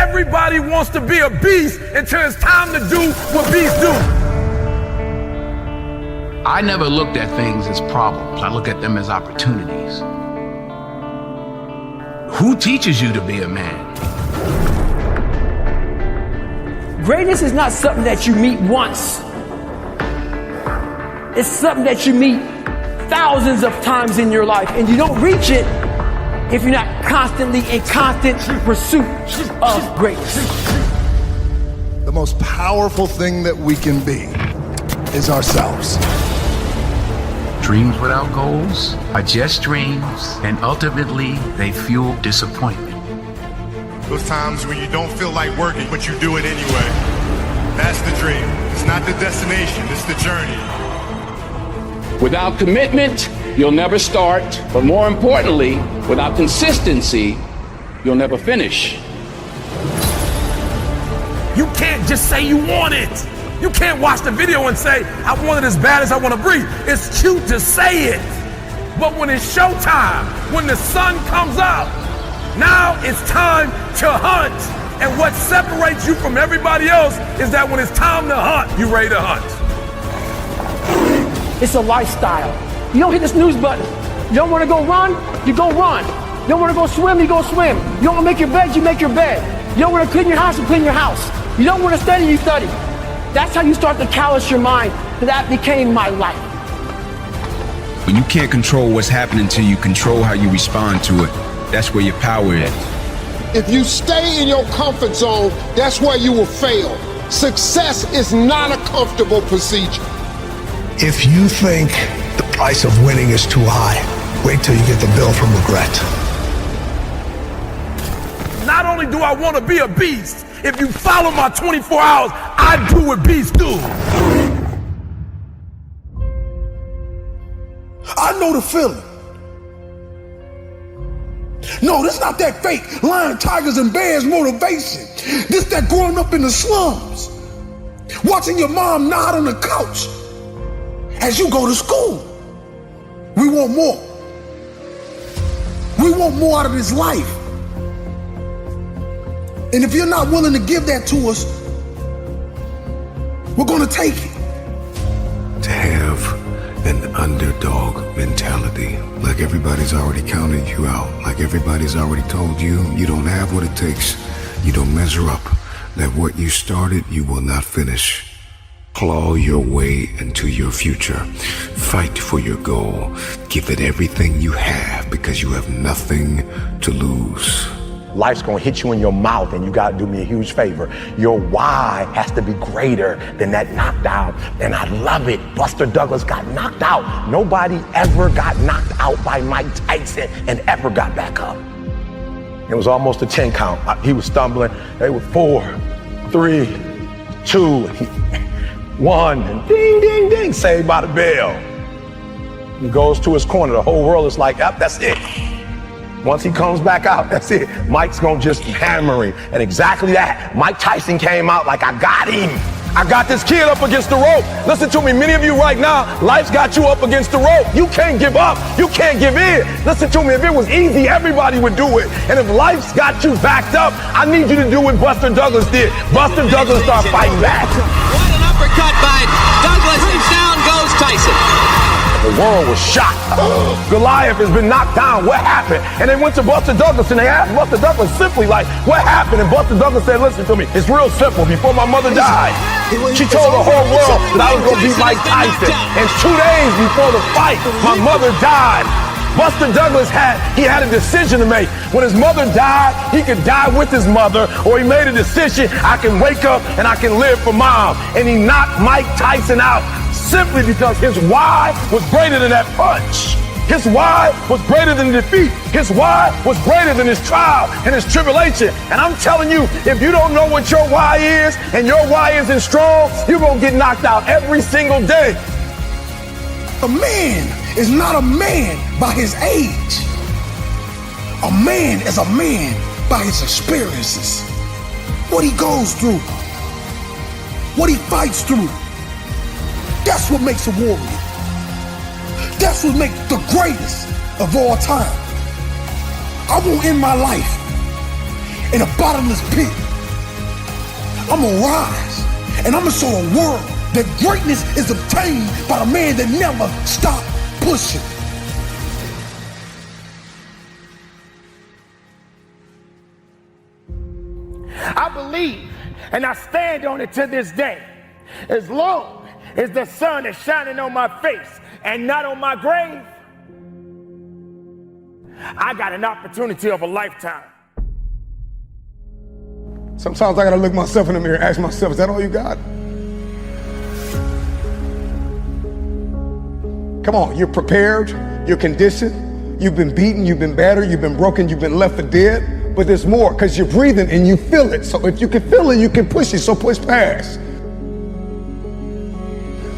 Everybody wants to be a beast until it's time to do what beasts do. I never looked at things as problems. I look at them as opportunities. Who teaches you to be a man? Greatness is not something that you meet once. It's something that you meet thousands of times in your life, and you don't reach it if you're not constantly in constant pursuit of greatness. The most powerful thing that we can be is ourselves. Dreams without goals are just dreams, and ultimately they fuel disappointment. Those times when you don't feel like working, but you do it anyway. That's the dream. It's not the destination, it's the journey. Without commitment, you'll never start. But more importantly, without consistency, you'll never finish. You can't just say you want it. You can't watch the video and say, I want it as bad as I want to breathe. It's cute to say it. But when it's showtime, when the sun comes up, now it's time to hunt. And what separates you from everybody else is that when it's time to hunt, you're ready to hunt. It's a lifestyle. You don't hit the snooze button. You don't want to go run, you go run. You don't want to go swim, you go swim. You don't want to make your bed, you make your bed. You don't want to clean your house, you clean your house. You don't want to study, you study. That's how you start to callous your mind. That became my life. When you can't control what's happening to you, control how you respond to it. That's where your power is. If you stay in your comfort zone, that's where you will fail. Success is not a comfortable procedure. If you think the price of winning is too high, wait till you get the bill from regret. Not only do I want to be a beast, if you follow my 24 hours, I do what beasts do. I know the feeling. No, this not that fake lion, tigers, and bears motivation. This that growing up in the slums, watching your mom nod on the couch as you go to school. We want more. We want more out of this life. And if you're not willing to give that to us, we're gonna take it. To have an underdog mentality, like everybody's already counted you out, like everybody's already told you, you don't have what it takes, you don't measure up, that what you started, you will not finish. Claw your way into your future. Fight for your goal. Give it everything you have because you have nothing to lose. Life's gonna hit you in your mouth, and you gotta do me a huge favor. Your why has to be greater than that knockdown. And I love it. Buster Douglas got knocked out. Nobody ever got knocked out by Mike Tyson and ever got back up. It was almost a 10 count. He was stumbling. They were 4, 3, 2, 1, and ding, ding, ding, saved by the bell. He goes to his corner. The whole world is like, yep, that's it. Once he comes back out, that's it. Mike's gonna just hammer him. And exactly that. Mike Tyson came out like, I got him. I got this kid up against the rope. Listen to me, many of you right now, life's got you up against the rope. You can't give up. You can't give in. Listen to me, if it was easy, everybody would do it. And if life's got you backed up, I need you to do what Buster Douglas did. Buster Douglas started fighting back. What an uppercut by Douglas, and down goes Tyson. The world was shocked. Goliath has been knocked down. What happened? And they went to Buster Douglas and they asked Buster Douglas simply like, what happened? And Buster Douglas said, listen to me, it's real simple. Before my mother died, she told the whole world that I was going to beat Mike Tyson. And 2 days before the fight, my mother died. Buster Douglas had a decision to make. When his mother died, he could die with his mother, or he made a decision, I can wake up and I can live for mom. And he knocked Mike Tyson out simply because his why was greater than that punch. His why was greater than defeat. His why was greater than his trial and his tribulation. And I'm telling you, if you don't know what your why is and your why isn't strong, you're gonna get knocked out every single day. A man is not a man by his age. A man is a man by his experiences. What he goes through, what he fights through. That's what makes a warrior. That's what makes the greatest of all time. I won't end my life in a bottomless pit I'm gonna rise. And I'm gonna show the world that greatness is obtained by the man that never stopped pushing. I believe, and I stand on it to this day. As long as the sun is shining on my face and not on my grave, I got an opportunity of a lifetime. Sometimes I gotta look myself in the mirror and ask myself, is that all you got? Come on, you're prepared, you're conditioned, you've been beaten, you've been battered, you've been broken, you've been left for dead, but there's more because you're breathing and you feel it. So if you can feel it, you can push it, so push past.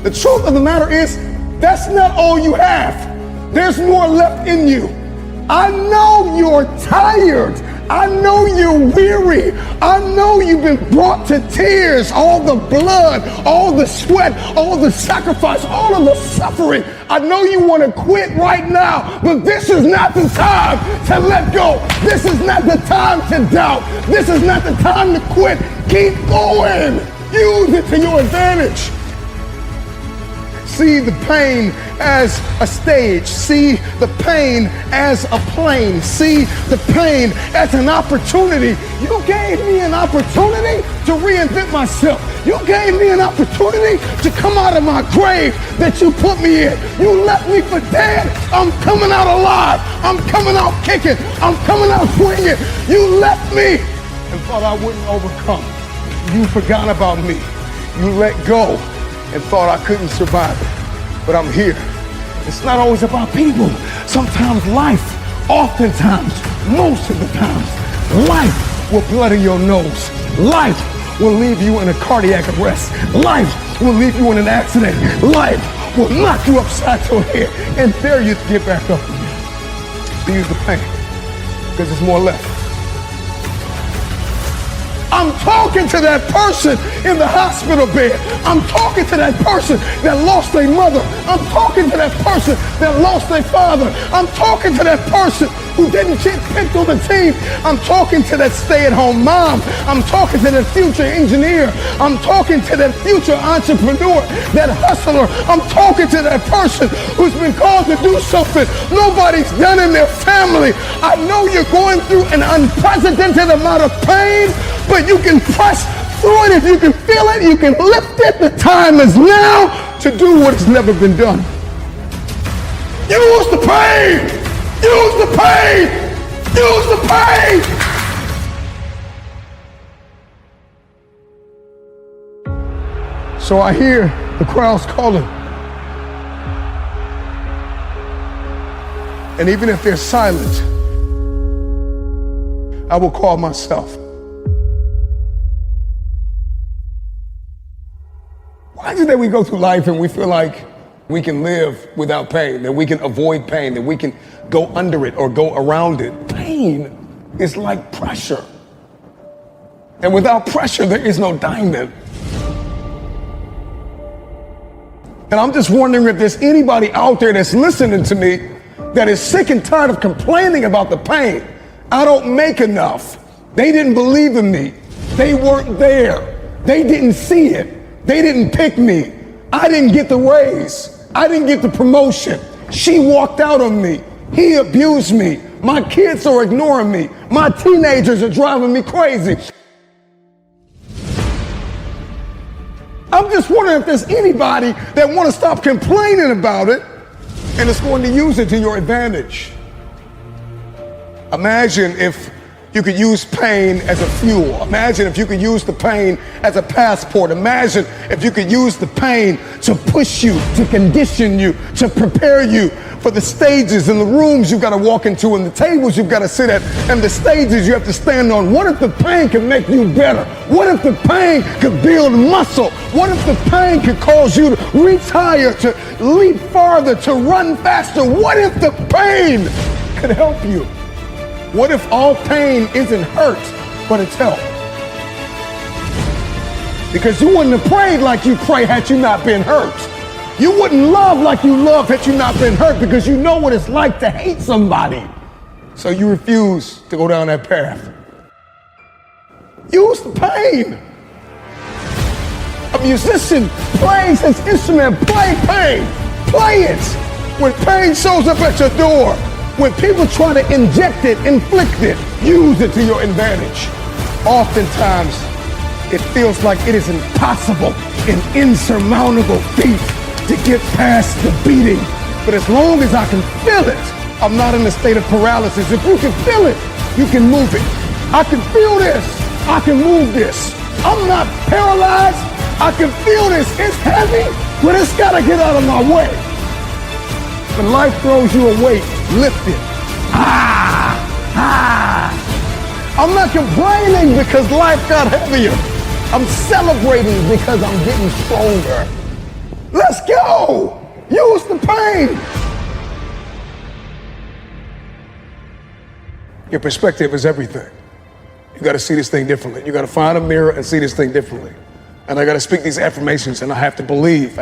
The truth of the matter is, that's not all you have. There's more left in you. I know you're tired. I know you're weary. I know you've been brought to tears. All the blood, all the sweat, all the sacrifice, all of the suffering. I know you want to quit right now, but this is not the time to let go. This is not the time to doubt. This is not the time to quit. Keep going. Use it to your advantage. See the pain as a stage. See the pain as a plane. See the pain as an opportunity. You gave me an opportunity to reinvent myself. You gave me an opportunity to come out of my grave that you put me in. You left me for dead. I'm coming out alive. I'm coming out kicking. I'm coming out swinging. You left me and thought I wouldn't overcome. You forgot about me. You let go and thought I couldn't survive it. But I'm here. It's not always about people. Sometimes life, oftentimes, most of the times, life will blood in your nose. Life will leave you in a cardiac arrest. Life will leave you in an accident. Life will knock you upside your head and dare you to get back up again. To use the pain, because there's more left. I'm talking to that person in the hospital bed. I'm talking to that person that lost their mother. I'm talking to that person that lost their father. I'm talking to that person who didn't get picked on the team. I'm talking to that stay-at-home mom. I'm talking to that future engineer. I'm talking to that future entrepreneur, that hustler. I'm talking to that person who's been called to do something nobody's done in their family. I know you're going through an unprecedented amount of pain, but you can press through it. If you can feel it, you can lift it. The time is now to do what has never been done. Use the pain! Use the pain! Use the pain! So I hear the crowds calling. And even if they're silent, I will call myself. Why is it that we go through life and we feel like we can live without pain, that we can avoid pain, that we can go under it or go around it? Pain is like pressure. And without pressure, there is no diamond. And I'm just wondering if there's anybody out there that's listening to me that is sick and tired of complaining about the pain. I don't make enough. They didn't believe in me. They weren't there. They didn't see it. They didn't pick me. I didn't get the raise. I didn't get the promotion. She walked out on me. He abused me. My kids are ignoring me. My teenagers are driving me crazy. I'm just wondering if there's anybody that want to stop complaining about it and is going to use it to your advantage. Imagine if you could use pain as a fuel. Imagine if you could use the pain as a passport. Imagine if you could use the pain to push you, to condition you, to prepare you for the stages and the rooms you've got to walk into and the tables you've got to sit at and the stages you have to stand on. What if the pain could make you better? What if the pain could build muscle? What if the pain could cause you to reach higher, to leap farther, to run faster? What if the pain could help you? What if all pain isn't hurt, but it's help? Because you wouldn't have prayed like you pray had you not been hurt. You wouldn't love like you love had you not been hurt, because you know what it's like to hate somebody. So you refuse to go down that path. Use the pain. A musician plays his instrument, play pain, play it. When pain shows up at your door, when people try to inject it, inflict it, use it to your advantage. Oftentimes, it feels like it is impossible, an insurmountable feat to get past the beating. But as long as I can feel it, I'm not in a state of paralysis. If you can feel it, you can move it. I can feel this. I can move this. I'm not paralyzed. I can feel this. It's heavy, but it's got to get out of my way. When life throws you a weight, lift it. I'm not complaining because life got heavier. I'm celebrating because I'm getting stronger. Let's go. Use the pain. Your perspective is everything. You got to see this thing differently. You got to find a mirror and see this thing differently. And I got to speak these affirmations, and I have to believe,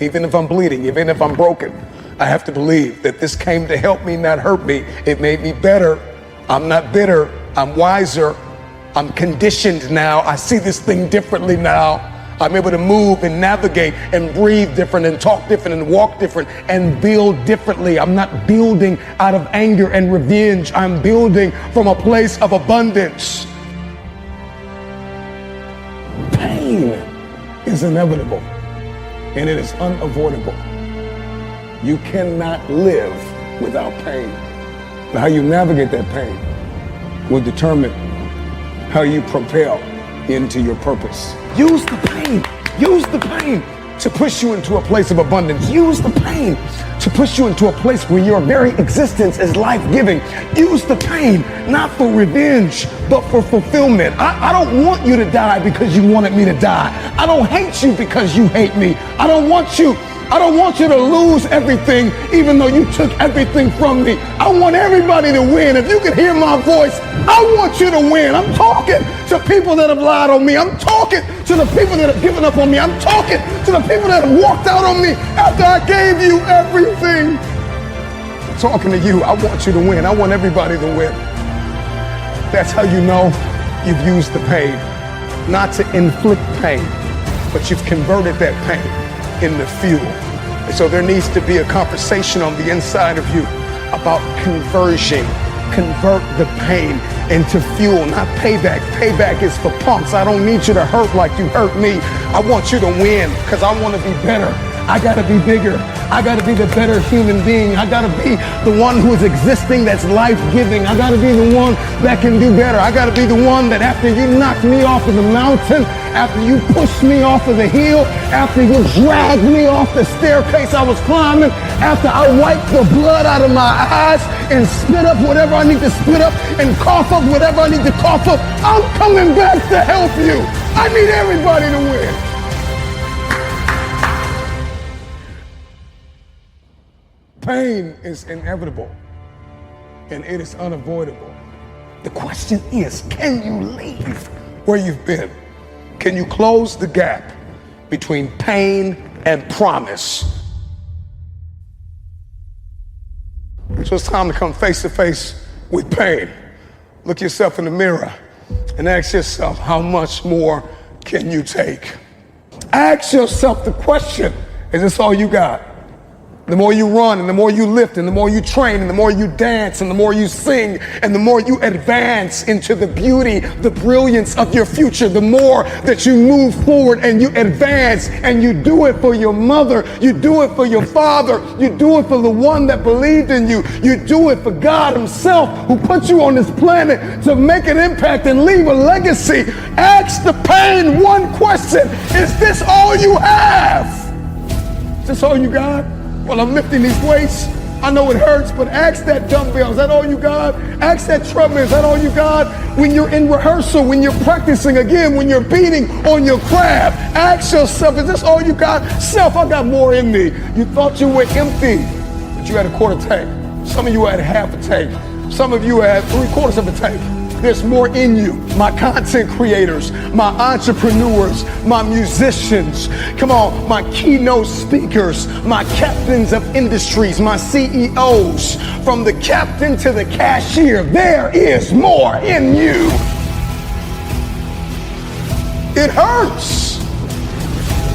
even if I'm bleeding, even if I'm broken, I have to believe that this came to help me, not hurt me. It made me better. I'm not bitter. I'm wiser. I'm conditioned now. I see this thing differently now. I'm able to move and navigate and breathe different and talk different and walk different and build differently. I'm not building out of anger and revenge. I'm building from a place of abundance. Pain is inevitable and it is unavoidable. You cannot live without pain. But how you navigate that pain will determine how you propel into your purpose. Use the pain. Use the pain to push you into a place of abundance. Use the pain to push you into a place where your very existence is life-giving. Use the pain, not for revenge, but for fulfillment. I don't want you to die because you wanted me to die. I don't hate you because you hate me. I don't want you to lose everything, even though you took everything from me. I want everybody to win. If you can hear my voice, I want you to win. I'm talking to people that have lied on me. I'm talking to the people that have given up on me. I'm talking to the people that have walked out on me after I gave you everything. I'm talking to you. I want you to win. I want everybody to win. That's how you know you've used the pain. Not to inflict pain, but you've converted that pain into fuel. And so there needs to be a conversation on the inside of you about conversion. Convert the pain into fuel, not payback. Payback is for punks. I don't need you to hurt like you hurt me. I want you to win because I want to be better. I gotta be bigger. I gotta be the better human being. I gotta be the one who is existing that's life-giving. I gotta be the one that can do better. I gotta be the one that after you knocked me off of the mountain, after you pushed me off of the hill, after you dragged me off the staircase I was climbing, after I wiped the blood out of my eyes and spit up whatever I need to spit up and cough up whatever I need to cough up, I'm coming back to help you. I need everybody to win. Pain is inevitable and it is unavoidable. The question is, can you leave where you've been? Can you close the gap between pain and promise? So it's time to come face to face with pain. Look yourself in the mirror and ask yourself, how much more can you take? Ask yourself the question, is this all you got? The more you run and the more you lift and the more you train and the more you dance and the more you sing and the more you advance into the beauty, the brilliance of your future, the more that you move forward and you advance and you do it for your mother, you do it for your father, you do it for the one that believed in you, you do it for God himself who put you on this planet to make an impact and leave a legacy. Ask the pain one question, is this all you have? Is this all you got? Well, I'm lifting these weights. I know it hurts, but ask that dumbbell, is that all you got? Ask that treadmill, is that all you got? When you're in rehearsal, when you're practicing again, when you're beating on your craft, ask yourself, is this all you got? Self, I got more in me. You thought you were empty, but you had a quarter tank. Some of you had half a tank. Some of you had 3/4 of a tank. There's more in you. My content creators, my entrepreneurs, my musicians, come on, my keynote speakers, my captains of industries, my CEOs, from the captain to the cashier, there is more in you. It hurts.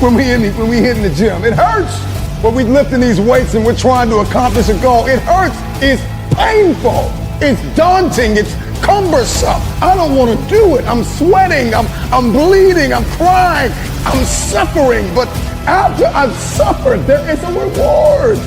when we hitting the gym. It hurts when we lifting these weights and we're trying to accomplish a goal. It hurts. It's painful. It's daunting. It's cumbersome. I don't want to do it. I'm sweating. I'm bleeding. I'm crying. I'm suffering. But after I've suffered, there is a reward.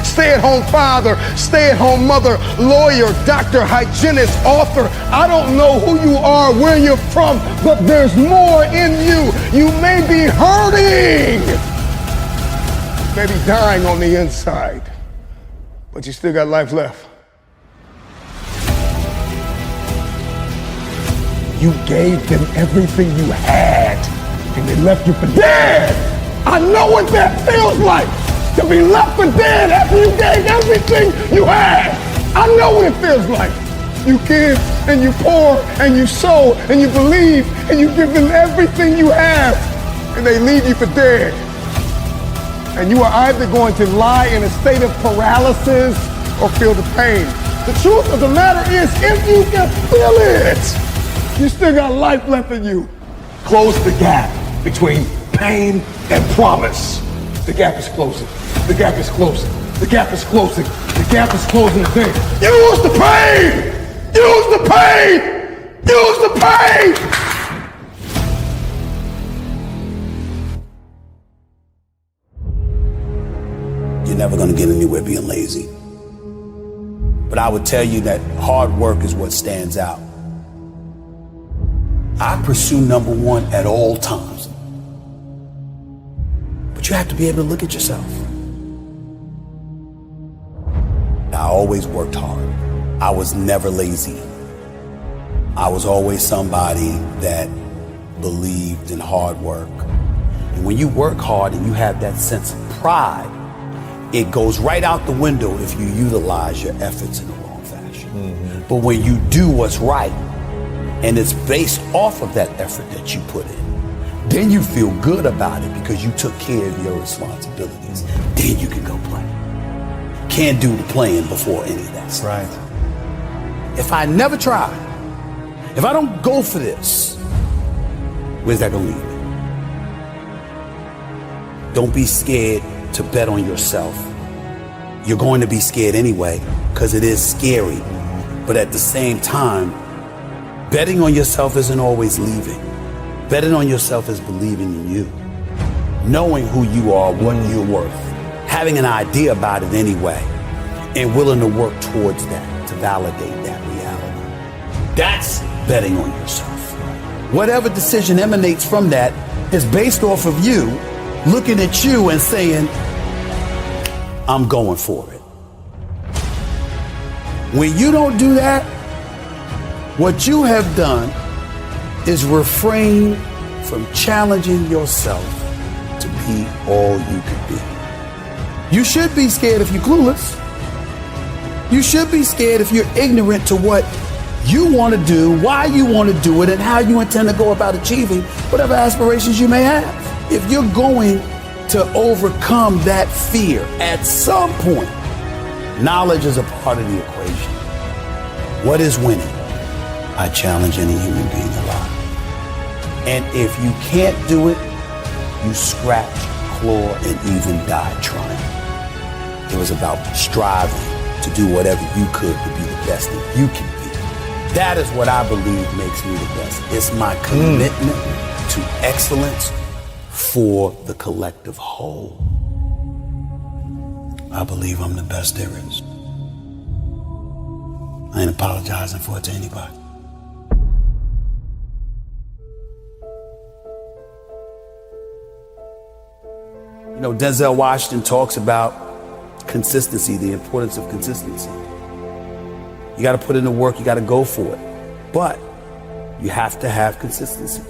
Stay-at-home father, stay-at-home mother, lawyer, doctor, hygienist, author. I don't know who you are, where you're from, but there's more in you. You may be hurting, maybe dying on the inside, but you still got life left. You gave them everything you had, and they left you for dead. I know what that feels like. To be left for dead after you gave everything you had. I know what it feels like. You give and you pour and you sow and you believe and you give them everything you have and they leave you for dead. And you are either going to lie in a state of paralysis or feel the pain. The truth of the matter is, if you can feel it, you still got life left in you. Close the gap between pain and promise. The gap is closing. The gap is closing. The gap is closing. The gap is closing today. Use the pain! Use the pain! Use the pain! You're never going to get anywhere being lazy. But I would tell you that hard work is what stands out. I pursue number one at all times. But you have to be able to look at yourself. I always worked hard. I was never lazy. I was always somebody that believed in hard work. And when you work hard and you have that sense of pride, it goes right out the window if you utilize your efforts in the wrong fashion. Mm-hmm. But when you do what's right, and it's based off of that effort that you put in, then you feel good about it because you took care of your responsibilities. Then you can go play. Can't do the playing before any of that stuff. Right. If I never try, if I don't go for this, where's that gonna lead me? Don't be scared to bet on yourself. You're going to be scared anyway because it is scary. But at the same time, betting on yourself isn't always leaving. Betting on yourself is believing in you. Knowing who you are, what you're worth. Having an idea about it anyway. And willing to work towards that, to validate that reality. That's betting on yourself. Whatever decision emanates from that is based off of you looking at you and saying, I'm going for it. When you don't do that, what you have done is refrain from challenging yourself to be all you could be. You should be scared if you're clueless. You should be scared if you're ignorant to what you want to do, why you want to do it, and how you intend to go about achieving whatever aspirations you may have. If you're going to overcome that fear at some point, knowledge is a part of the equation. What is winning? I challenge any human being alive. And if you can't do it, you scratch, claw, and even die trying. It was about striving to do whatever you could to be the best that you can be. That is what I believe makes me the best. It's my commitment to excellence for the collective whole. I believe I'm the best there is. I ain't apologizing for it to anybody. You know, Denzel Washington talks about consistency, the importance of consistency. You got to put in the work, you got to go for it. But you have to have consistency.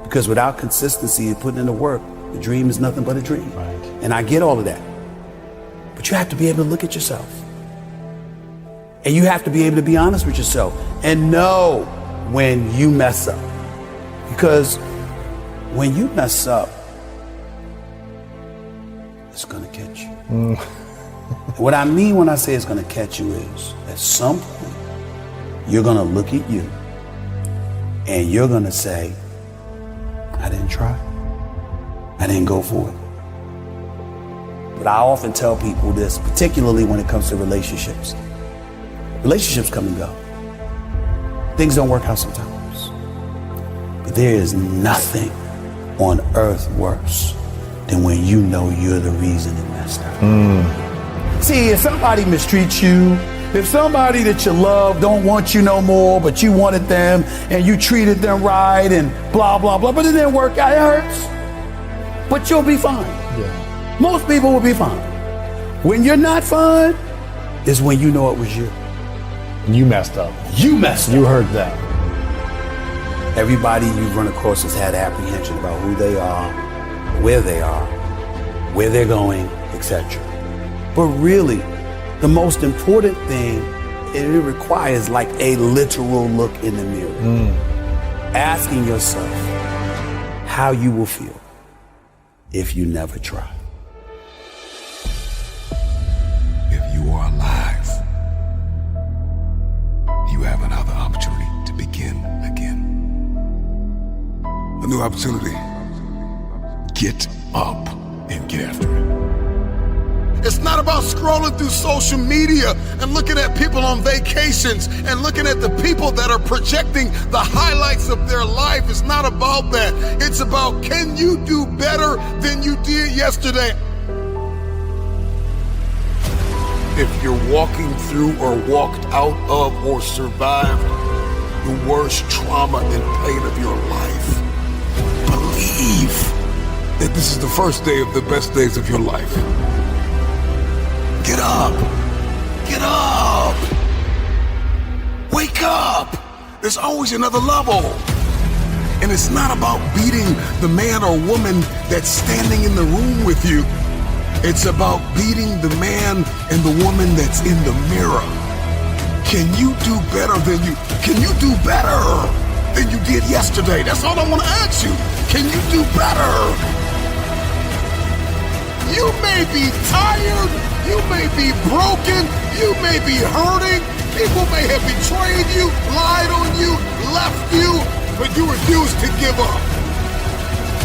Because without consistency and putting in the work, the dream is nothing but a dream. Right. And I get all of that. But you have to be able to look at yourself. And you have to be able to be honest with yourself and know when you mess up. Because when you mess up, it's going to catch you. What I mean when I say it's going to catch you is, at some point, you're going to look at you and you're going to say, I didn't try. I didn't go for it. But I often tell people this, particularly when it comes to relationships. Relationships come and go. Things don't work out sometimes. But there is nothing on earth worse than when you know you're the reason it messed up. See, if somebody mistreats you, if somebody that you love don't want you no more, but you wanted them and you treated them right and blah, blah, blah, but it didn't work out, it hurts. But you'll be fine. Yeah. Most people will be fine. When you're not fine is when you know it was you. You messed up. You messed up. You heard that. Everybody you've run across has had apprehension about who they are, where they're going, etc. But really, the most important thing, it requires like a literal look in the mirror. Asking yourself how you will feel if you never try. If you are alive, you have another opportunity to begin again. A new opportunity. Get up and get after it. It's not about scrolling through social media and looking at people on vacations and looking at the people that are projecting the highlights of their life. It's not about that. It's about, can you do better than you did yesterday? If you're walking through or walked out of or survived the worst trauma and pain of your life, believe that this is the first day of the best days of your life. Get up! Get up! Wake up! There's always another level. And it's not about beating the man or woman that's standing in the room with you. It's about beating the man and the woman that's in the mirror. Can you do better than you did yesterday? That's all I want to ask you. Can you do better? You may be tired, you may be broken, you may be hurting, people may have betrayed you, lied on you, left you, but you refuse to give up.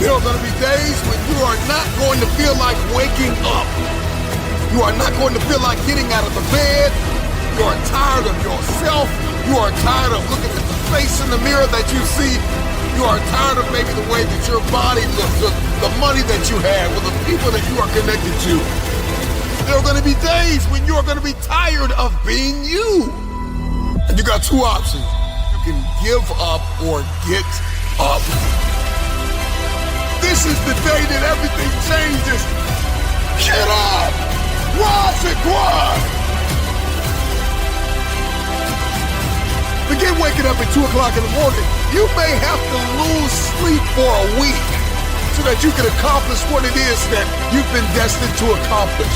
There are going to be days when you are not going to feel like waking up. You are not going to feel like getting out of the bed. You are tired of yourself. You are tired of looking at the face in the mirror that you see. You are tired of maybe the way that your body looks, the money that you have, or the people that you are connected to. There are going to be days when you are going to be tired of being you. And you got two options. You can give up or get up. This is the day that everything changes. Get up! Rise and grind! Forget waking up at 2 o'clock in the morning. You may have to lose sleep for a week so that you can accomplish what it is that you've been destined to accomplish.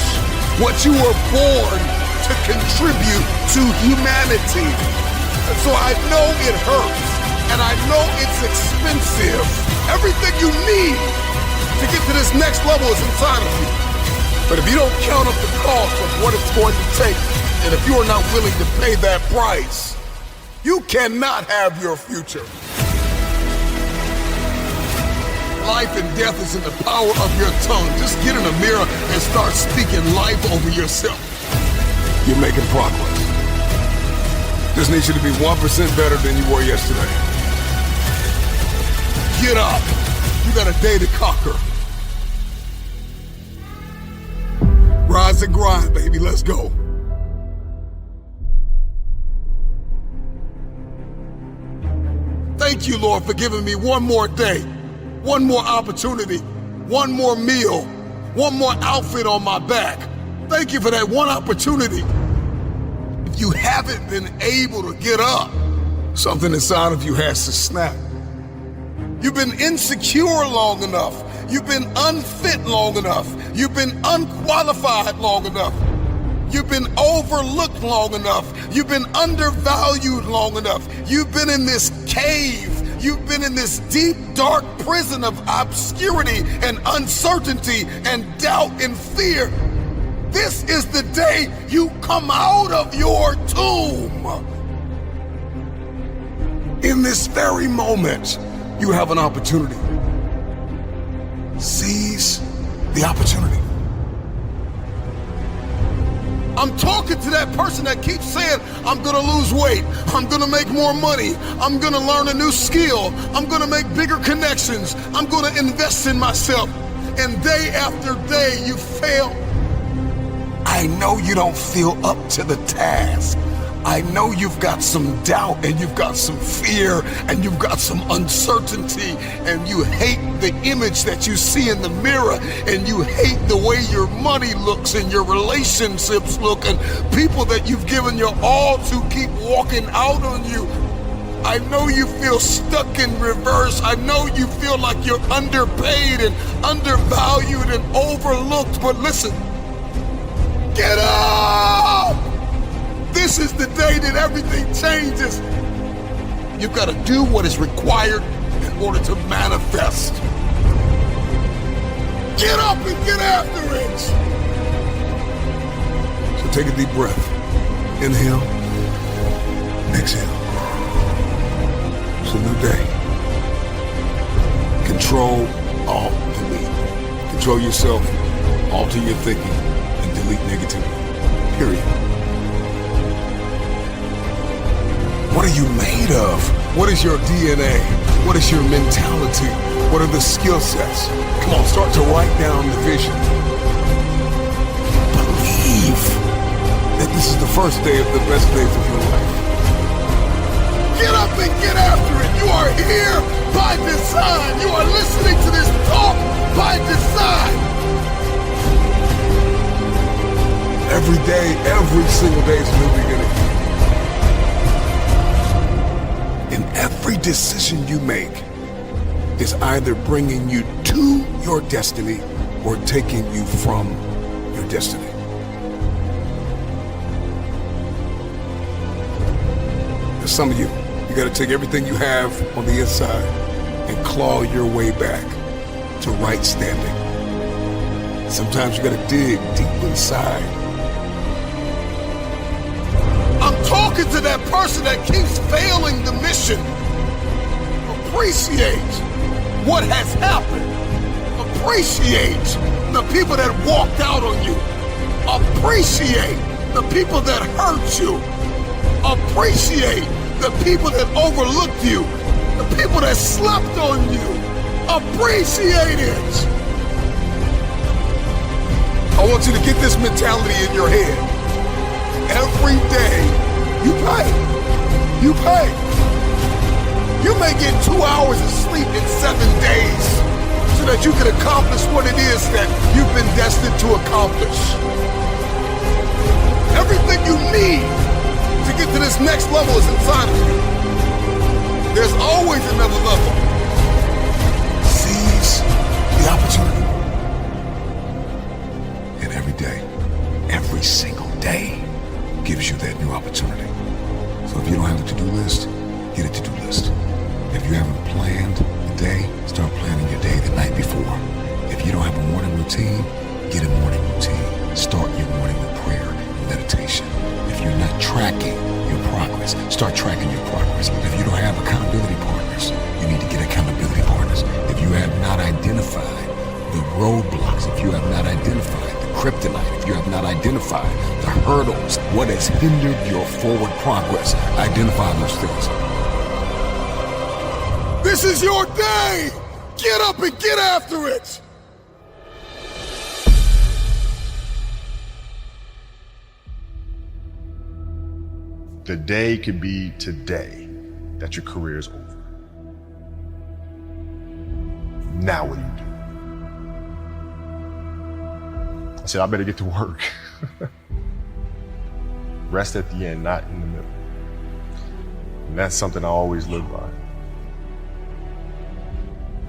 What you were born to contribute to humanity. And so I know it hurts, and I know it's expensive. Everything you need to get to this next level is inside of you. But if you don't count up the cost of what it's going to take, and if you are not willing to pay that price, you cannot have your future. Life and death is in the power of your tongue. Just get in a mirror and start speaking life over yourself. You're making progress. Just need you to be 1% better than you were yesterday. Get up. You got a day to conquer. Rise and grind, baby. Let's go. Thank you, Lord, for giving me one more day, one more opportunity, one more meal, one more outfit on my back. Thank you for that one opportunity. If you haven't been able to get up, something inside of you has to snap. You've been insecure long enough. You've been unfit long enough. You've been unqualified long enough. You've been overlooked long enough. You've been undervalued long enough. You've been in this cave. You've been in this deep, dark prison of obscurity and uncertainty and doubt and fear. This is the day you come out of your tomb. In this very moment, you have an opportunity. seize the opportunity. I'm talking to that person that keeps saying, I'm gonna lose weight, I'm gonna make more money, I'm gonna learn a new skill, I'm gonna make bigger connections, I'm gonna invest in myself. And day after day, you fail. I know you don't feel up to the task. I know you've got some doubt and you've got some fear and you've got some uncertainty and you hate the image that you see in the mirror and you hate the way your money looks and your relationships look and people that you've given your all to keep walking out on you. I know you feel stuck in reverse. I know you feel like you're underpaid and undervalued and overlooked, but listen, get up! This is the day that everything changes. You've got to do what is required in order to manifest. Get up and get after it. So take a deep breath. Inhale and exhale. It's a new day. Control, alt, delete. Control yourself, alter your thinking, and delete negativity. Period. What are you made of? What is your DNA? What is your mentality? What are the skill sets? Come on, start to write down the vision. Believe that this is the first day of the best days of your life. Get up and get after it. You are here by design. You are listening to this talk by design. Every day, every single day is a new beginning. And every decision you make is either bringing you to your destiny or taking you from your destiny. For some of you, you got to take everything you have on the inside and claw your way back to right standing. Sometimes you got to dig deep inside. I'm talking to that person that keeps failing the mission. Appreciate what has happened. Appreciate the people that walked out on you. Appreciate the people that hurt you. Appreciate the people that overlooked you. The people that slept on you. Appreciate it. I want you to get this mentality in your head. Every day, you pay. You pay. You may get 2 hours of sleep in 7 days so that you can accomplish what it is that you've been destined to accomplish. Everything you need to get to this next level is inside of you. There's always another level. Seize the opportunity. And every day, every single day, gives you that new opportunity. So if you don't have a to-do list, get a to-do list. If you haven't planned the day, start planning your day the night before. If you don't have a morning routine, get a morning routine. Start your morning with prayer and meditation. If you're not tracking your progress, start tracking your progress. If you don't have accountability partners, you need to get accountability partners. If you have not identified the roadblocks, if you have not identified kryptonite, if you have not identified the hurdles, what has hindered your forward progress, identify those things. This is your day! Get up and get after it! The day could be today that your career is over. Now what do you do? I said, I better get to work. Rest at the end, not in the middle. And that's something I always live by.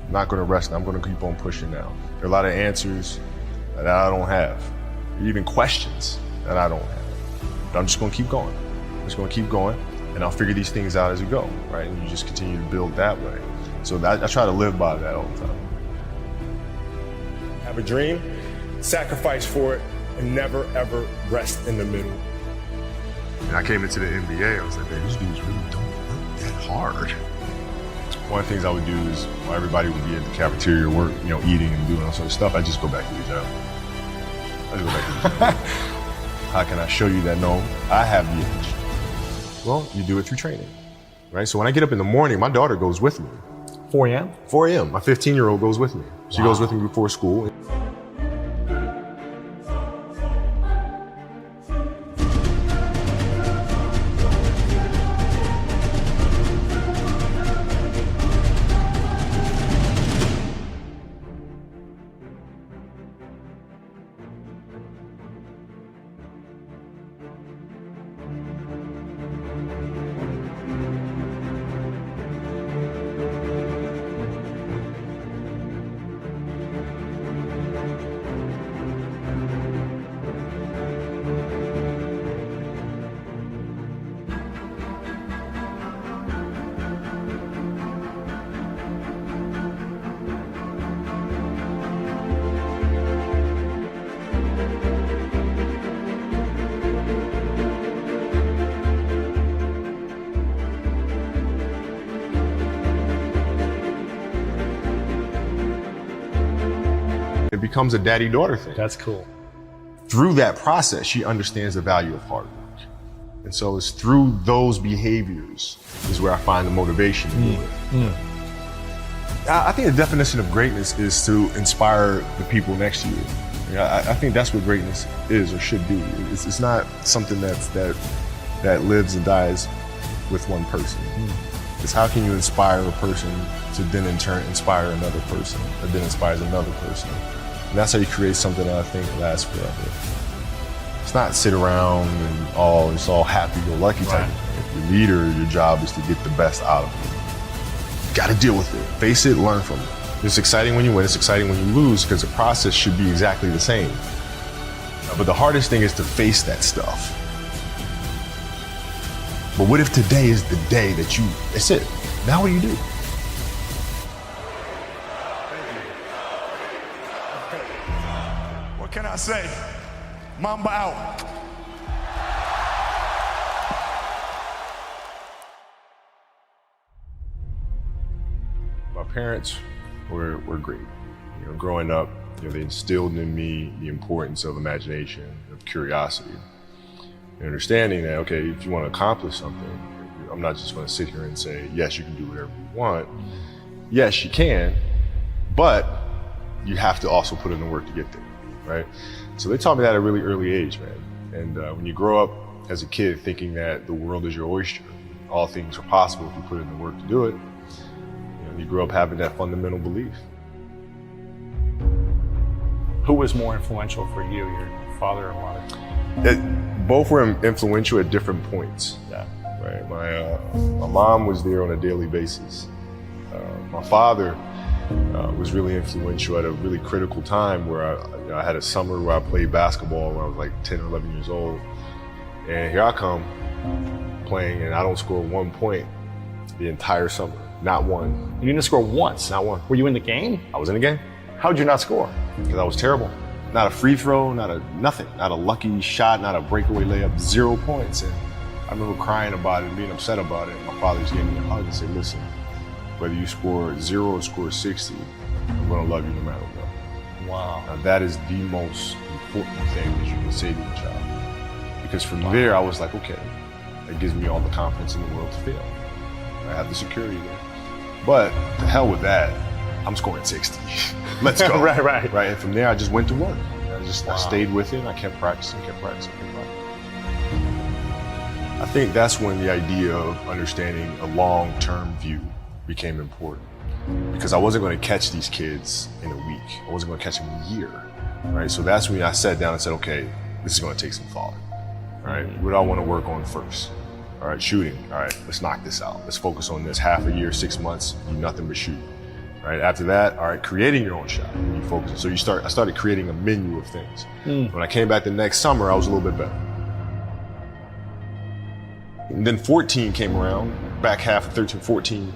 I'm not gonna rest, I'm gonna keep on pushing now. There are a lot of answers that I don't have, even questions that I don't have. But I'm just gonna keep going. I'm just gonna keep going, and I'll figure these things out as we go, right? And you just continue to build that way. So I try to live by that all the time. Have a dream, sacrifice for it, and never ever rest in the middle. And I came into the NBA, I was like, man, these dudes really don't work that hard. One of the things I would do is while everybody would be at the cafeteria work, eating and doing all sort of stuff, I just go back to the job. How can I show you that no, I have the edge? Well, you do it through training, right? So when I get up in the morning, my daughter goes with me. 4 a.m.? 4 a.m. My 15-year-old goes with me. She goes with me before school. It becomes a daddy-daughter thing. That's cool. Through that process, she understands the value of hard work. And so it's through those behaviors is where I find the motivation to do it. I think the definition of greatness is to inspire the people next to you. I think that's what greatness is or should be. It's not something that lives and dies with one person. It's how can you inspire a person to then in turn inspire another person, that then inspires another person. And that's how you create something that I think lasts forever. It's not sit around and it's all happy-go-lucky type of thing. If you're a leader, your job is to get the best out of it. You gotta deal with it, face it, learn from it. It's exciting when you win, it's exciting when you lose, because the process should be exactly the same. But the hardest thing is to face that stuff. But what if today is the day that's it? Now what do you do? What can I say? Mamba out. My parents were great. Growing up, they instilled in me the importance of imagination, of curiosity, and understanding that, okay, if you want to accomplish something, I'm not just going to sit here and say, yes, you can do whatever you want. Yes, you can, but you have to also put in the work to get there, right? So they taught me that at a really early age, man. And when you grow up as a kid thinking that the world is your oyster, all things are possible if you put in the work to do it, you grow up having that fundamental belief. Who was more influential for you, your father or mother? Both were influential at different points. Yeah. Right. My mom was there on a daily basis. My father was really influential at a really critical time where I had a summer where I played basketball when I was like 10 or 11 years old. And here I come playing and I don't score 1 point the entire summer. Not one. You didn't score once? Not one. Were you in the game? I was in the game. How'd you not score? Because I was terrible. Not a free throw, nothing. Not a lucky shot, not a breakaway layup, 0 points. And I remember crying about it and being upset about it. My father just gave me a hug and said, listen, whether you score 0 or score 60, I'm gonna love you no matter what. Wow. Now that is the most important thing that you can say to a child. Because from there, I was like, okay, that gives me all the confidence in the world to fail. I have the security there. But to hell with that, I'm scoring 60. Let's go. Right. And from there, I just went to work. I stayed with it. I kept practicing. I think that's when the idea of understanding a long-term view became important. Because I wasn't going to catch these kids in a week. I wasn't going to catch them in a year. Right? So that's when I sat down and said, okay, this is going to take some thought. All right? What do I want to work on first? All right, shooting. All right, let's knock this out. Let's focus on this. Half a year, 6 months, do nothing but shoot. All right, after that, all right, creating your own shot. You focus. So I started creating a menu of things. When I came back the next summer, I was a little bit better. And then 14 came around, back half of 13, 14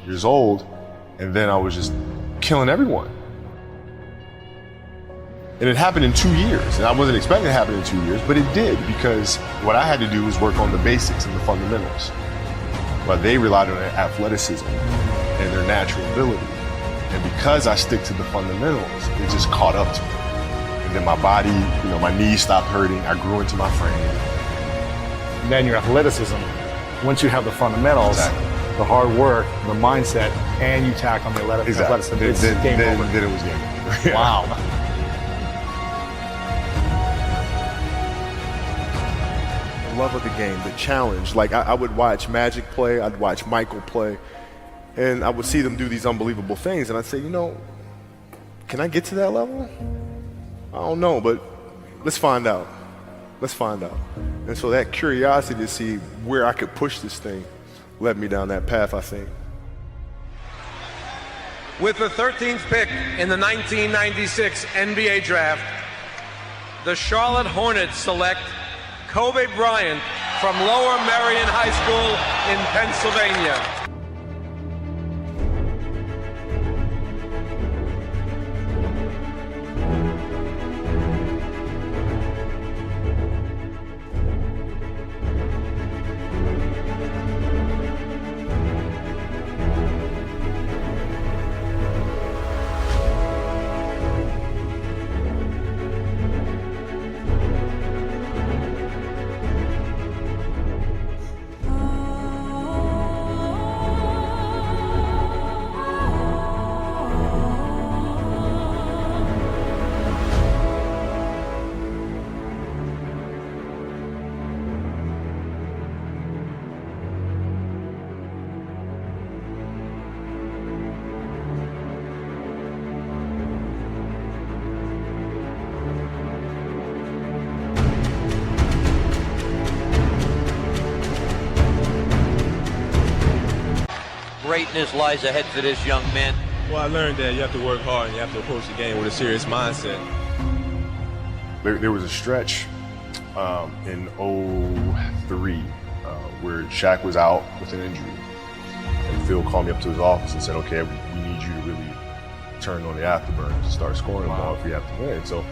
years old, and then I was just killing everyone. And it happened in 2 years, and I wasn't expecting it to happen in 2 years, but it did, because what I had to do was work on the basics and the fundamentals, while they relied on athleticism. and their natural ability. And because I stick to the fundamentals, it just caught up to me. And then my body, my knees stopped hurting. I grew into my frame. And then your athleticism, once you have the fundamentals, the hard work, the mindset, and you tack on the athleticism, it's game over. Then it was game over. Wow. The love of the game, the challenge. Like I would watch Magic play, I'd watch Michael play, and I would see them do these unbelievable things, and I'd say, can I get to that level? I don't know, but let's find out. Let's find out. And so that curiosity to see where I could push this thing led me down that path, I think. With the 13th pick in the 1996 NBA Draft, the Charlotte Hornets select Kobe Bryant from Lower Merion High School in Pennsylvania. Greatness lies ahead for this young man. Well, I learned that you have to work hard and you have to approach the game with a serious mindset. There was a stretch in 03 where Shaq was out with an injury. And Phil called me up to his office and said, okay, we need you to really turn on the afterburners to start scoring the ball if we have to win. So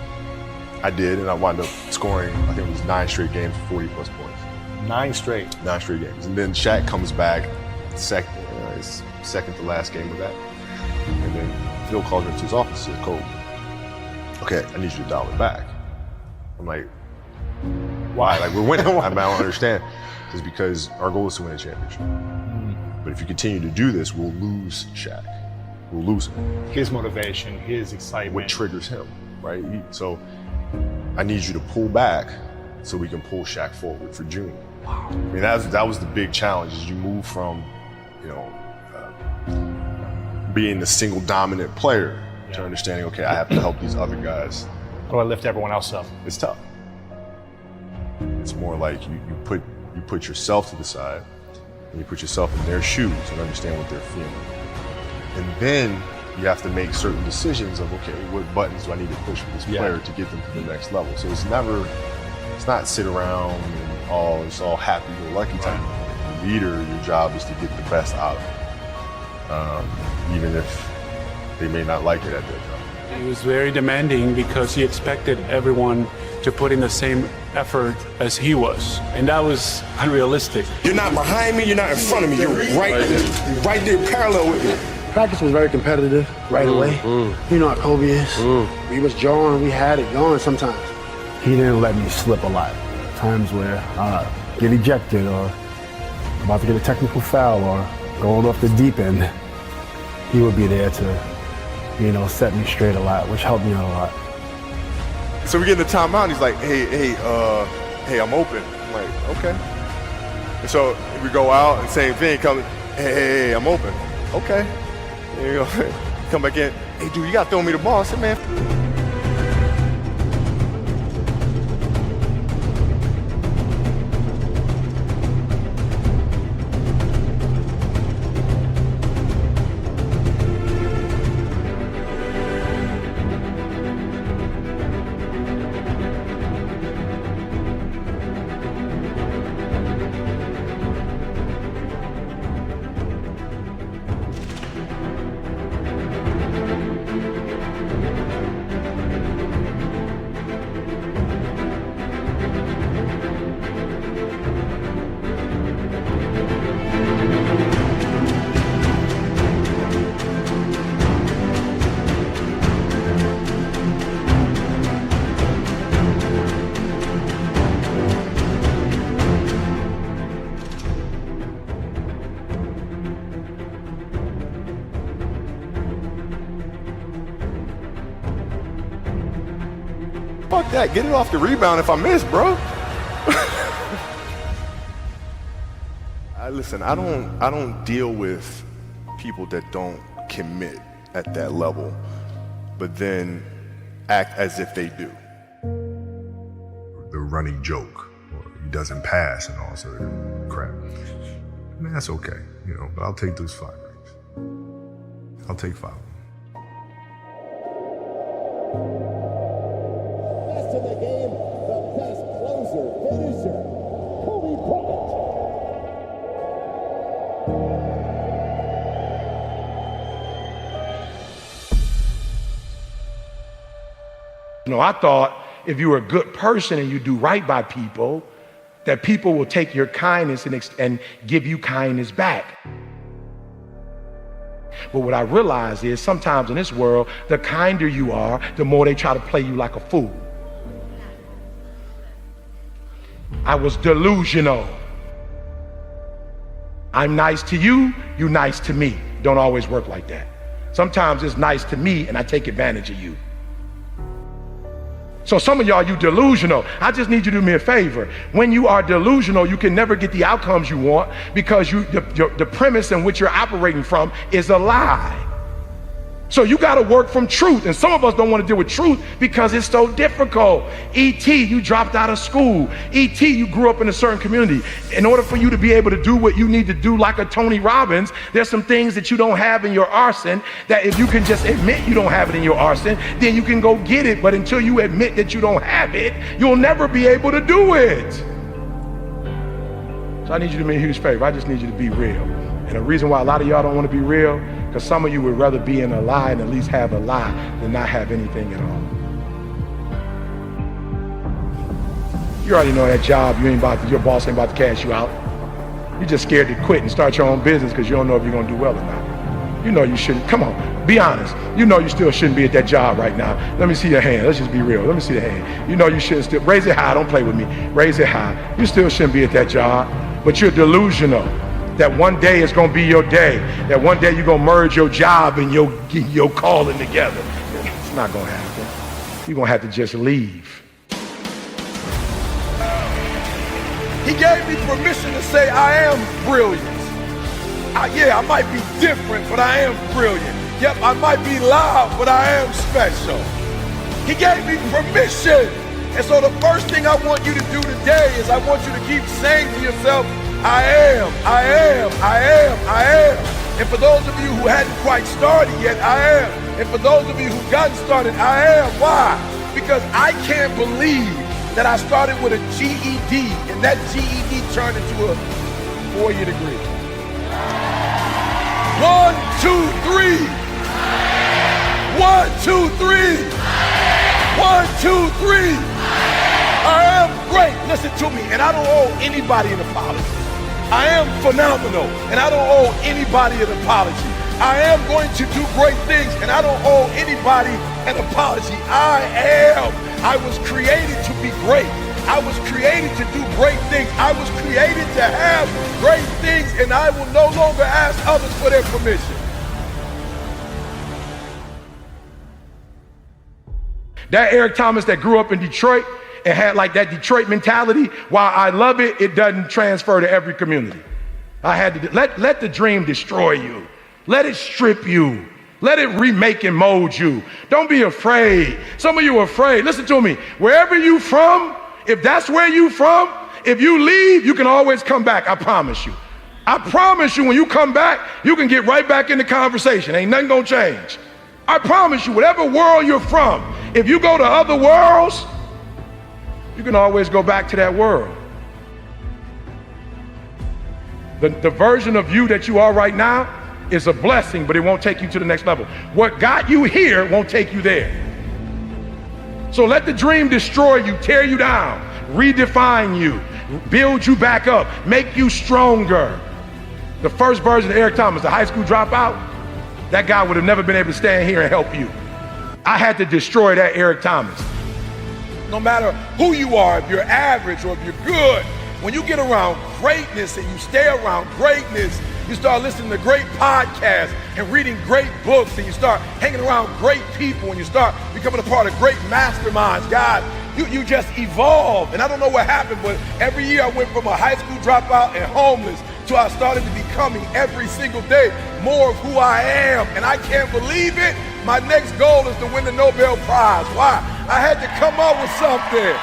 I did, and I wound up scoring, I think it was 9 straight games for 40 plus points. 9 straight? 9 straight games. And then Shaq comes back his second to last game of that. And then Phil calls me to his office and says, Cole, okay, I need you to dial it back. I'm like, why? Like, we're winning. I don't understand. It's because our goal is to win a championship. But if you continue to do this, we'll lose Shaq. We'll lose him. His motivation, his excitement. What triggers him, right? So I need you to pull back so we can pull Shaq forward for June. Wow. I mean, that was the big challenge, is you move from, being the single dominant player to understanding, okay, I have to help these other guys. How do I lift everyone else up? It's tough. It's more like you put yourself to the side and you put yourself in their shoes and understand what they're feeling. And then you have to make certain decisions of, okay, what buttons do I need to push for this player to get them to the next level? So it's not sit around and it's all happy-go-lucky type. The leader, your job is to get the best out of them, even if they may not like it at that time. He was very demanding because he expected everyone to put in the same effort as he was, and that was unrealistic. You're not behind me, you're not in front of me, you're right there parallel with me. Practice was very competitive right away. You know how Kobe is. We was jawing, we had it going sometimes. He didn't let me slip a lot. Times where I get ejected or about to get a technical foul or going off the deep end, he would be there to, set me straight a lot, which helped me out a lot. So we get in the timeout, and he's like, hey, I'm open. I'm like, okay. And so we go out, and same thing, hey, I'm open. Okay. And come back in, hey, dude, you got to throw me the ball. I said, man. Fuck that. Get it off the rebound if I miss, bro. Listen, I don't deal with people that don't commit at that level, but then act as if they do. The running joke, or he doesn't pass and all sort of crap. I mean, that's okay, you know, but I'll take those 5 rings. I'll take 5 of them. Best in the game, the best closer, finisher, Kobe Bryant. You know, I thought if you were a good person and you do right by people, that people will take your kindness and give you kindness back. But what I realized is sometimes in this world, the kinder you are, the more they try to play you like a fool. I was delusional. I'm nice to you, you nice to me. Don't always work like that. Sometimes it's nice to me and I take advantage of you. So some of y'all, you delusional. I just need you to do me a favor. When you are delusional, you can never get the outcomes you want because the premise in which you're operating from is a lie. So you got to work from truth. And some of us don't want to deal with truth because it's so difficult. E.T., you dropped out of school. E.T., you grew up in a certain community. In order for you to be able to do what you need to do like a Tony Robbins, there's some things that you don't have in your arsenal that if you can just admit you don't have it in your arsenal, then you can go get it. But until you admit that you don't have it, you'll never be able to do it. So I need you to do me a huge favor. I just need you to be real. And the reason why a lot of y'all don't want to be real, because some of you would rather be in a lie and at least have a lie than not have anything at all. You already know that job, your boss ain't about to cash you out. You're just scared to quit and start your own business because you don't know if you're going to do well or not. You know you shouldn't. Come on, be honest. You know you still shouldn't be at that job right now. Let me see your hand. Let's just be real. Let me see the hand. You know you shouldn't still. Raise it high. Don't play with me. Raise it high. You still shouldn't be at that job, but you're delusional. That one day is going to be your day. That one day you're going to merge your job and your calling together. It's not going to happen. You're going to have to just leave. He gave me permission to say I am brilliant. I might be different, but I am brilliant. Yep, I might be loud, but I am special. He gave me permission. And so the first thing I want you to do today is I want you to keep saying to yourself, I am. And for those of you who hadn't quite started yet, I am. And for those of you who gotten started, I am. Why? Because I can't believe that I started with a GED and that GED turned into a 4-year degree. 1, 2, 3. 1, 2, 3. 1, 2, 3. I am great. Listen to me. And I don't owe anybody an apology. I am phenomenal, and I don't owe anybody an apology. I am going to do great things, and I don't owe anybody an apology. I am. I was created to be great. I was created to do great things. I was created to have great things, and I will no longer ask others for their permission. That Eric Thomas that grew up in Detroit and had like that Detroit mentality, while I love it, it doesn't transfer to every community. I had to let the dream destroy you. Let it strip you. Let it remake and mold you. Don't be afraid. Some of you are afraid. Listen to me. Wherever you from, if that's where you from, if you leave, you can always come back. I promise you. I promise you, when you come back, you can get right back in the conversation. Ain't nothing gonna change. I promise you, whatever world you're from, if you go to other worlds, you can always go back to that world. The version of you that you are right now is a blessing, but it won't take you to the next level. What got you here won't take you there. So let the dream destroy you, tear you down, redefine you, build you back up, make you stronger. The first version of Eric Thomas, the high school dropout, that guy would have never been able to stand here and help you. I had to destroy that Eric Thomas. No matter who you are, if you're average or if you're good, when you get around greatness and you stay around greatness, You start listening to great podcasts and reading great books, and you start hanging around great people, and you start becoming a part of great masterminds. God, you just evolve. And I don't know what happened, but every year I went from a high school dropout and homeless to I started to becoming every single day more of who I am. And I can't believe it. My next goal is to win the Nobel Prize. Why? I had to come up with something.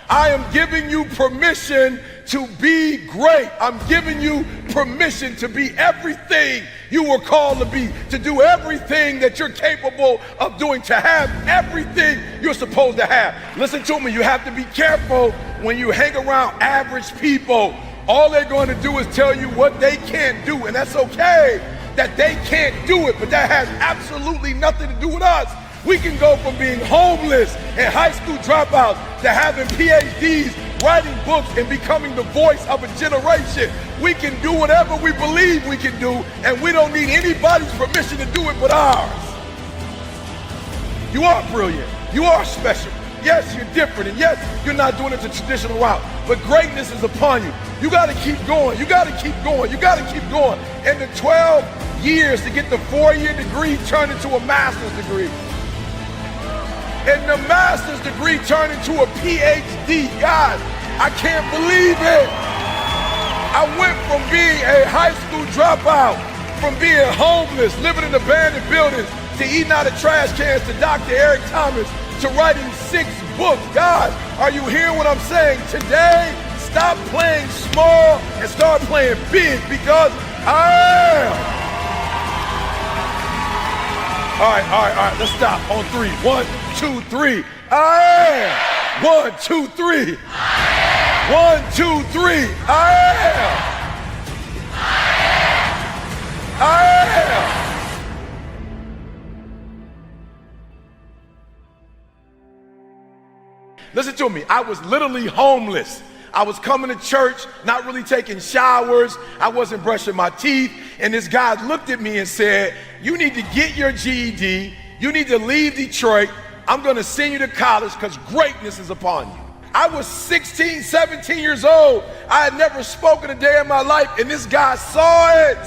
I am giving you permission to be great. I'm giving you permission to be everything you were called to be, to do everything that you're capable of doing, to have everything you're supposed to have. Listen to me, you have to be careful when you hang around average people. All they're going to do is tell you what they can't do, and that's okay that they can't do it, but that has absolutely nothing to do with us. We can go from being homeless and high school dropouts to having PhDs, writing books, and becoming the voice of a generation. We can do whatever we believe we can do, and we don't need anybody's permission to do it but ours. You are brilliant. You are special. Yes, you're different, and yes, you're not doing it the traditional route, but greatness is upon you. You got to keep going. You got to keep going. You got to keep going. And the 12 years to get the 4-year degree turned into a master's degree. And the master's degree turned into a PhD. God, I can't believe it. I went from being a high school dropout, from being homeless, living in abandoned buildings, to eating out of trash cans, to Dr. Eric Thomas, to writing 6 books. God, are you hearing what I'm saying? Today, stop playing small and start playing big, because I am. All right, let's stop on 3. 1, 2, 3. I am. 1, 2, 3. 1, 2, 3. I am. I am. Listen to me, I was literally homeless. I was coming to church, not really taking showers. I wasn't brushing my teeth. And this guy looked at me and said, you need to get your GED. You need to leave Detroit. I'm going to send you to college because greatness is upon you. I was 16, 17 years old. I had never spoken a day in my life. And this guy saw it.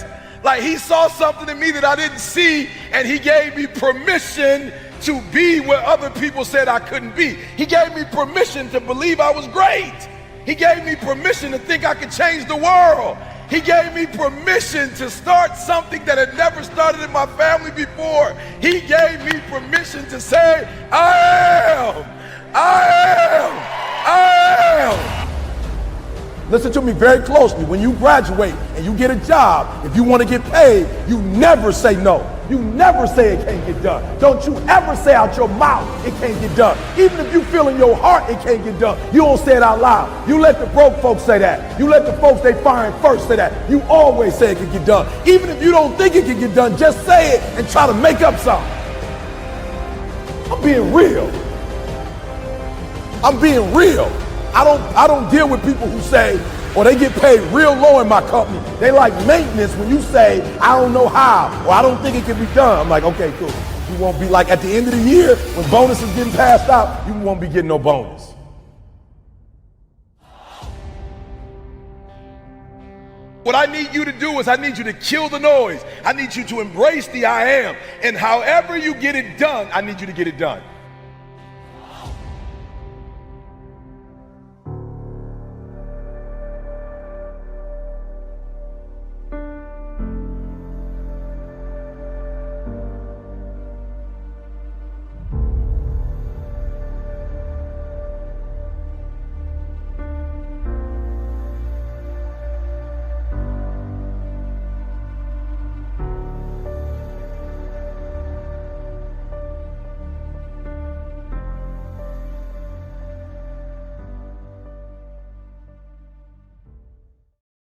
Like, he saw something in me that I didn't see. And he gave me permission to be where other people said I couldn't be. He gave me permission to believe I was great. He gave me permission to think I could change the world. He gave me permission to start something that had never started in my family before. He gave me permission to say, I am. Listen to me very closely. When you graduate and you get a job, if you want to get paid, you never say no. You never say it can't get done. Don't you ever say out your mouth it can't get done. Even if you feel in your heart it can't get done, you don't say it out loud. You let the broke folks say that. You let the folks they firing first say that. You always say it can get done. Even if you don't think it can get done, just say it and try to make up something. I'm being real. I'm being real. I don't deal with people who say, or they get paid real low in my company. They like maintenance when you say, I don't know how, or I don't think it can be done. I'm like, okay, cool. You won't be like at the end of the year when bonuses getting passed out, you won't be getting no bonus. What I need you to do is I need you to kill the noise. I need you to embrace the I am. And however you get it done, I need you to get it done.